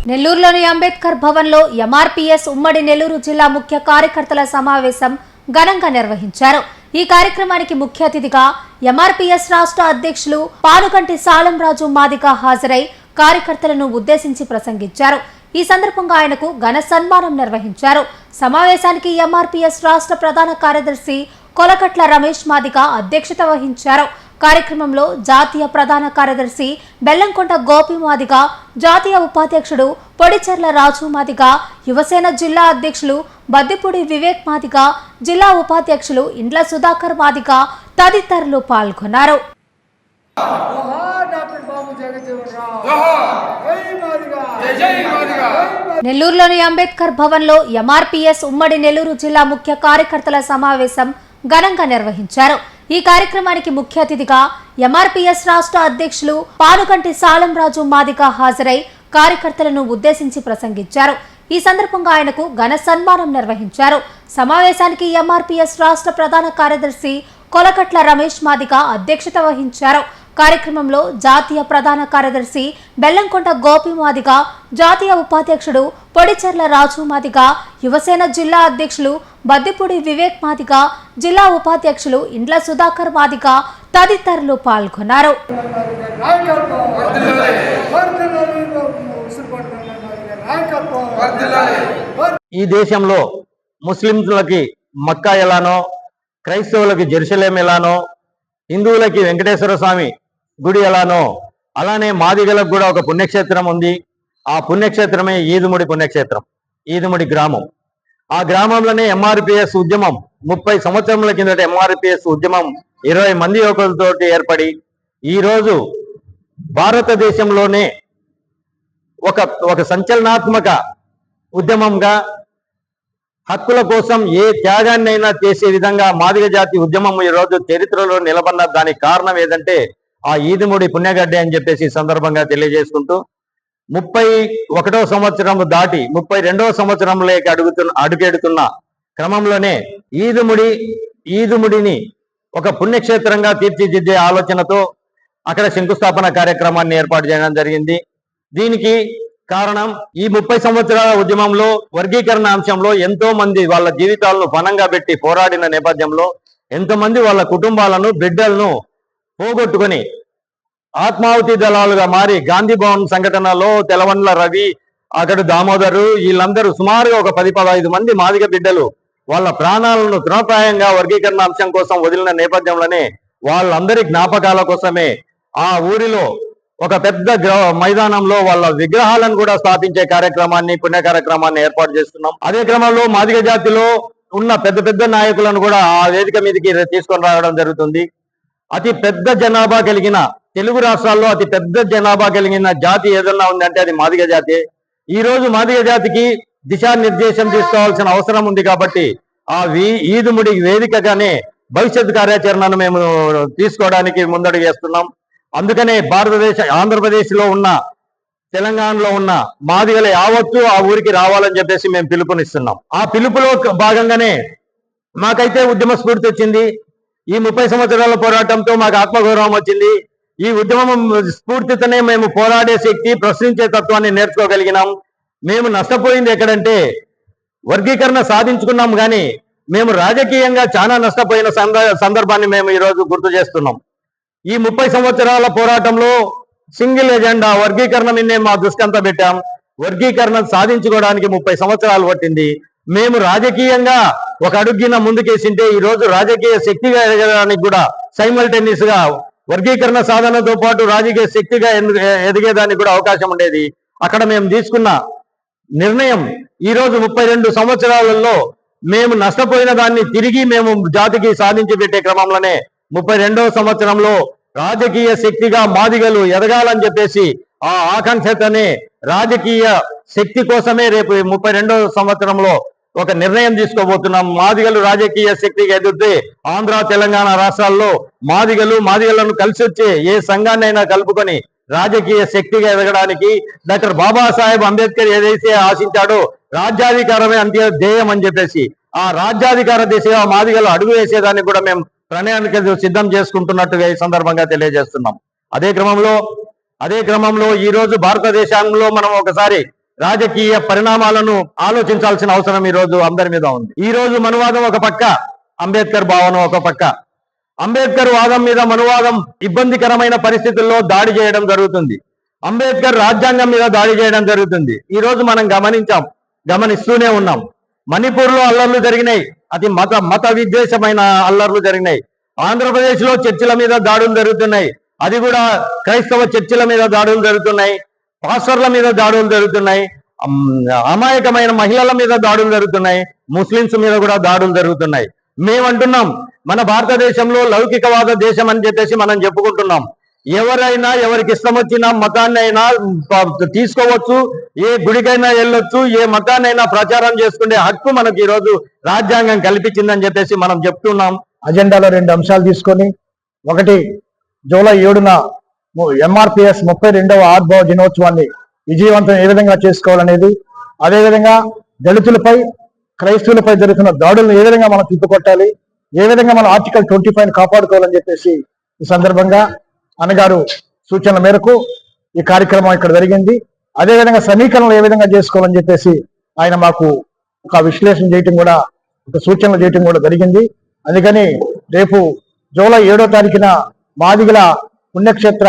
నెల్లూరులోని అంబేద్కర్ భవన్లో ఎంఆర్పీఎస్ ఉమ్మడి నెల్లూరు జిల్లా ముఖ్య కార్యకర్తల సమావేశం ఘనంగా నిర్వహించారు. ఈ కార్యక్రమానికి ముఖ్య అతిథిగా ఎంఆర్పీఎస్ రాష్ట్ర అధ్యక్షులు పానుగంటి సాలంరాజు మాదిగ హాజరై కార్యకర్తలను ఉద్దేశించి ప్రసంగించారు. ఈ సందర్భంగా ఆయనకు ఘన సన్మానం నిర్వహించారు. సమావేశానికి ఎంఆర్పీఎస్ రాష్ట్ర ప్రధాన కార్యదర్శి కొలకట్ల రమేష్ మాదిగ అధ్యక్షత వహించారు. కార్యక్రమంలో జాతీయ ప్రధాన కార్యదర్శి బెల్లంకొండ గోపి మాదిగ, జాతీయ ఉపాధ్యక్షుడు పొడిచెర్ల రాజు మాదిగ, యువసేన జిల్లా అధ్యక్షులు బద్దిపూడి వివేక్ మాదిగ, జిల్లా ఉపాధ్యక్షులు ఇండ్ల సుధాకర్ మాదిగ తదితరులు పాల్గొన్నారు. నెల్లూరులోని అంబేద్కర్ భవన్లో ఎంఆర్పీఎస్ ఉమ్మడి నెల్లూరు జిల్లా ముఖ్య కార్యకర్తల సమావేశం ఘనంగా నిర్వహించారు. ఈ కార్యక్రమానికి ముఖ్య అతిథిగా ఎంఆర్పీఎస్ రాష్ట్ర అధ్యక్షులు పానుగంటి సాలంరాజు మాదిగ హాజరై కార్యకర్తలను ఉద్దేశించి ప్రసంగించారు. ఈ సందర్భంగా ఆయనకు ఘన సన్మానం నిర్వహించారు. సమావేశానికి ఎంఆర్పీఎస్ రాష్ట్ర ప్రధాన కార్యదర్శి కొలకట్ల రమేష్ మాదిగ అధ్యక్షత వహించారు. కార్యక్రమంలో జాతీయ ప్రధాన కార్యదర్శి బెల్లంకొండ గోపి మాదిగ, జాతీయ ఉపాధ్యక్షుడు పొడిచెర్ల రాజు మాదిగ, యువసేన జిల్లా అధ్యక్షులు బద్దిపూడి వివేక్ మాదిగ, జిల్లా ఉపాధ్యక్షులు ఇండ్ల సుధాకర్ మాదిగ తదితరులు పాల్గొన్నారు. ఈ దేశంలో ముస్లింలకి మక్కా ఎలానో, క్రైస్తవులకి జెరూసలేం ఎలానో, హిందువులకి వెంకటేశ్వర స్వామి గుడి ఎలానో, అలానే మాదిగలకు కూడా ఒక పుణ్యక్షేత్రం ఉంది. ఆ పుణ్యక్షేత్రమే ఈదుముడి పుణ్యక్షేత్రం, ఈదుముడి గ్రామం. ఆ గ్రామంలోనే ఎంఆర్పీఎస్ ఉద్యమం 30 సంవత్సరముల కిందట ఎంఆర్పీఎస్ ఉద్యమం 20 మంది యువకులతోటి ఏర్పడి ఈరోజు భారతదేశంలోనే ఒక సంచలనాత్మక ఉద్యమంగా హక్కుల కోసం ఏ త్యాగాన్నైనా చేసే విధంగా మాదిగ జాతి ఉద్యమం ఈరోజు చరిత్రలో నిలబడిన దానికి కారణం ఏదంటే ఆ ఈదుముడి పుణ్యగడ్డ అని చెప్పేసి ఈ సందర్భంగా తెలియజేసుకుంటూ 31వ సంవత్సరం దాటి 32వ సంవత్సరంలోకి అడుగెడుతున్న క్రమంలోనే ఈదుముడిని ఒక పుణ్యక్షేత్రంగా తీర్చిదిద్దే ఆలోచనతో అక్కడ శంకుస్థాపన కార్యక్రమాన్ని ఏర్పాటు చేయడం జరిగింది. దీనికి కారణం ఈ 30 సంవత్సరాల ఉద్యమంలో వర్గీకరణ అంశంలో ఎంతో మంది వాళ్ళ జీవితాలను పణంగా పెట్టి పోరాడిన నేపథ్యంలో ఎంతో మంది వాళ్ళ కుటుంబాలను, బిడ్డలను పోగొట్టుకొని ఆత్మాహుతి దళాలుగా మారి గాంధీ భవన్ సంఘటనలో తెలవన్ల రవి, అక్కడ దామోదరు, వీళ్ళందరూ సుమారుగా ఒక 10-15 మంది మాదిగ బిడ్డలు వాళ్ళ ప్రాణాలను తృణప్రాయంగా వర్గీకరణ అంశం కోసం వదిలిన నేపథ్యంలోనే వాళ్ళందరి జ్ఞాపకాల కోసమే ఆ ఊరిలో ఒక పెద్ద మైదానంలో వాళ్ళ విగ్రహాలను కూడా స్థాపించే పుణ్య కార్యక్రమాన్ని ఏర్పాటు చేస్తున్నాం. అదే క్రమంలో మాదిగ జాతిలో ఉన్న పెద్ద నాయకులను కూడా ఆ వేదిక మీదకి తీసుకొని రావడం జరుగుతుంది. అతి పెద్ద జనాభా కలిగిన తెలుగు రాష్ట్రాల్లో అతి పెద్ద జనాభా కలిగిన జాతి ఏదన్నా ఉందంటే అది మాదిగ జాతి. ఈ రోజు మాదిగ జాతికి దిశానిర్దేశం తీసుకోవాల్సిన అవసరం ఉంది కాబట్టి ఆ ఈదుముడి వేదికగానే భవిష్యత్ కార్యాచరణను మేము తీసుకోవడానికి ముందడుగు వేస్తున్నాం. అందుకనే ఆంధ్రప్రదేశ్ లో ఉన్న, తెలంగాణలో ఉన్న మాదిగల యావత్తు ఆ ఊరికి రావాలని చెప్పేసి మేము పిలుపునిస్తున్నాం. ఆ పిలుపులో భాగంగానే మాకైతే ఉద్యమ స్ఫూర్తి వచ్చింది. ఈ 30 సంవత్సరాల పోరాటంతో మాకు ఆత్మగౌరవం వచ్చింది. ఈ ఉద్యమం స్ఫూర్తితోనే మేము పోరాడే శక్తి, ప్రశ్నించే తత్వాన్ని నేర్చుకోగలిగినాం. మేము నష్టపోయింది ఎక్కడంటే వర్గీకరణ సాధించుకున్నాం కానీ మేము రాజకీయంగా చాలా నష్టపోయిన సందర్భాన్ని మేము ఈరోజు గుర్తు చేస్తున్నాం. ఈ 30 సంవత్సరాల పోరాటంలో సింగిల్ ఎజెండా వర్గీకరణ మీదే మా దృష్టి పెట్టాం. వర్గీకరణ సాధించుకోవడానికి 30 సంవత్సరాలు పట్టింది. మేము రాజకీయంగా ఒక అడుగున ముందుకేసింటే ఈ రోజు రాజకీయ శక్తిగా ఎదగడానికి కూడా సైమల్టేనియస్ గా వర్గీకరణ సాధనతో పాటు రాజకీయ శక్తిగా ఎదిగేదానికి కూడా అవకాశం ఉండేది. అక్కడ మేము తీసుకున్న నిర్ణయం ఈ రోజు 32 సంవత్సరాలలో మేము నష్టపోయిన దాన్ని తిరిగి మేము జాతికి సాధించి పెట్టే క్రమంలోనే 32వ సంవత్సరంలో రాజకీయ శక్తిగా మాదిగలు ఎదగాలని చెప్పేసి ఆ ఆకాంక్షతోనే రాజకీయ శక్తి కోసమే రేపు 32వ సంవత్సరంలో ఒక నిర్ణయం తీసుకోబోతున్నాం. మాదిగలు రాజకీయ శక్తిగా ఎదిగితే ఆంధ్ర, తెలంగాణ రాష్ట్రాల్లో మాదిగలను కలిసి వచ్చే ఏ సంఘాన్నైనా కలుపుకొని రాజకీయ శక్తిగా ఎదగడానికి డాక్టర్ బాబాసాహెబ్ అంబేద్కర్ ఏదైతే ఆశించాడో రాజ్యాధికారమే అంత్య ధ్యేయం అని చెప్పేసి ఆ రాజ్యాధికార దిశగా మాదిగలు అడుగు వేసేదానికి కూడా మేము ప్రణయానికి సిద్ధం చేసుకుంటున్నట్టుగా ఈ సందర్భంగా తెలియజేస్తున్నాం. అదే క్రమంలో ఈ రోజు భారతదేశంలో మనం ఒకసారి రాజకీయ పరిణామాలను ఆలోచించాల్సిన అవసరం ఈ రోజు అందరి మీద ఉంది. ఈ రోజు మనువాదం ఒక పక్క, అంబేద్కర్ భావన ఒక పక్క. అంబేద్కర్ వాదం మీద మనువాదం ఇబ్బందికరమైన పరిస్థితుల్లో దాడి చేయడం జరుగుతుంది. అంబేద్కర్ రాజ్యాంగం మీద దాడి చేయడం జరుగుతుంది. ఈ రోజు మనం గమనిస్తూనే ఉన్నాం. మణిపూర్ లో అల్లర్లు జరిగినాయి, అది మత విద్వేషమైన అల్లర్లు జరిగినాయి. ఆంధ్రప్రదేశ్ లో చర్చిల మీద దాడులు జరుగుతున్నాయి, అది కూడా క్రైస్తవ చర్చిల మీద దాడులు జరుగుతున్నాయి, పాస్టర్ల మీద దాడులు జరుగుతున్నాయి, అమాయకమైన మహిళల మీద దాడులు జరుగుతున్నాయి, ముస్లింస్ మీద కూడా దాడులు జరుగుతున్నాయి. మేమంటున్నాం మన భారతదేశంలో లౌకికవాద దేశం అని చెప్పేసి మనం చెప్పుకుంటున్నాం. ఎవరైనా ఎవరికి ఇష్టం వచ్చిన మతాన్ని అయినా తీసుకోవచ్చు, ఏ గుడికైనా వెళ్ళొచ్చు, ఏ మతాన్ని అయినా ప్రచారం చేసుకునే హక్కు మనకు ఈ రోజు రాజ్యాంగం కల్పించిందని చెప్పేసి మనం చెప్తున్నాం. అజెండాలో 2 అంశాలు తీసుకొని, ఒకటి జూలై 7న ఎంఆర్పిఎస్ 32వ ఆవిర్భావ దినోత్సవాన్ని విజయవంతం ఏ విధంగా చేసుకోవాలనేది, అదేవిధంగా దళితులపై క్రైస్తవులపై జరుగుతున్న దాడులను ఏ విధంగా మనం తిప్పుకొట్టాలి, ఏ విధంగా మనం ఆర్టికల్ 25 కాపాడుకోవాలని చెప్పేసి ఈ సందర్భంగా అన్నగారు సూచనల మేరకు ఈ కార్యక్రమం ఇక్కడ జరిగింది. అదేవిధంగా సమీకరణలు ఏ విధంగా చేసుకోవాలని చెప్పేసి ఆయన మాకు ఒక విశ్లేషణ చేయటం కూడా, ఒక సూచనలు చేయటం కూడా జరిగింది. అందుకని రేపు జూలై 7వ తారీఖున మాదిగల పుణ్యక్షేత్ర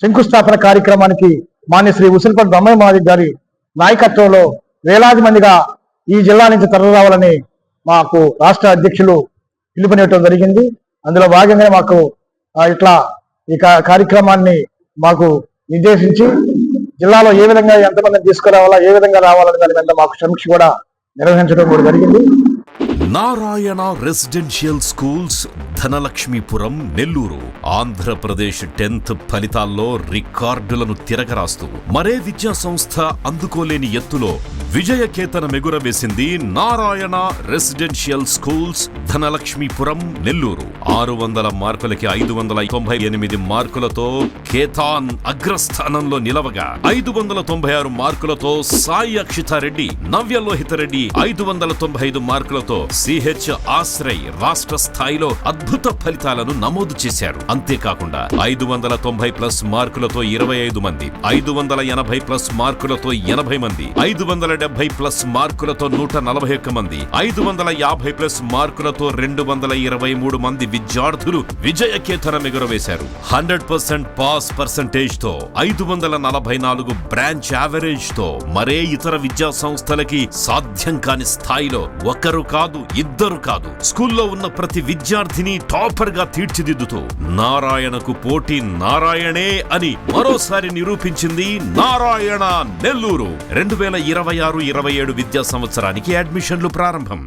శంకుస్థాపన కార్యక్రమానికి మాన్య శ్రీ ఉసిరిపల్లి బ్రహ్మయ్య మాదిగ గారి నాయకత్వంలో వేలాది మందిగా ఈ జిల్లా నుంచి తరలిరావాలని మాకు రాష్ట్ర అధ్యక్షులు పిలుపునివ్వడం జరిగింది. అందులో భాగంగా మాకు ఇట్లా ఈ కార్యక్రమాన్ని మాకు నిర్దేశించి జిల్లాలో ఏ విధంగా ఎంతమందిని తీసుకురావాలా, ఏ విధంగా రావాలని దాని మీద మాకు సమీక్ష కూడా నిర్వహించడం కూడా జరిగింది. Narayana residential schools, Dhanalakshmipuram, Nellore. Andhra Pradesh 10th ఫలితాల్లో రికార్డులను తిరగరాస్తూ మరే విద్యా సంస్థ అందుకోలేని ఎత్తులో విజయకేతనం ఎగురవేసింది నారాయణ రెసిడెన్షియల్ స్కూల్స్, ధనలక్ష్మీపురం, నెల్లూరు. 600 మార్కులకి 598 మార్కులతో కేతాన్ అగ్రస్థానంలో నిలవగా, 596 మార్కులతో సాయి అక్షితారెడ్డి, నవ్యలోహిత రెడ్డి 595 మార్కులతో సిహెచ్ ఆశ్రయ్ రాష్ట్ర స్థాయిలో అద్భుత ఫలితాలను నమోదు చేశారు. అంతేకాకుండా 590+ మార్కులతో 25 మంది, 580+ మార్కులతో 80 మంది, 570+ మార్కులతో 141 మంది, 550+ మార్కులతో 223 మంది విద్యార్థులు విజయకేతనం ఎగురవేశారు. 100% పాస్ పర్సెంటేజ్ తో, 544 బ్రాంచ్ యావరేజ్ తో మరే ఇతర విద్యా సంస్థలకి సాధ్యం కాని స్థాయిలో ఒకరు కాదు, ఇద్దరు కాదు, స్కూల్లో ఉన్న ప్రతి విద్యార్థిని టాపర్ గా తీర్చిదిద్దుతూ నారాయణకు పోటీ నారాయణే అని మరోసారి నిరూపించింది నారాయణ నెల్లూరు. 2026-27 విద్యా సంవత్సరానికి అడ్మిషన్లు ప్రారంభం.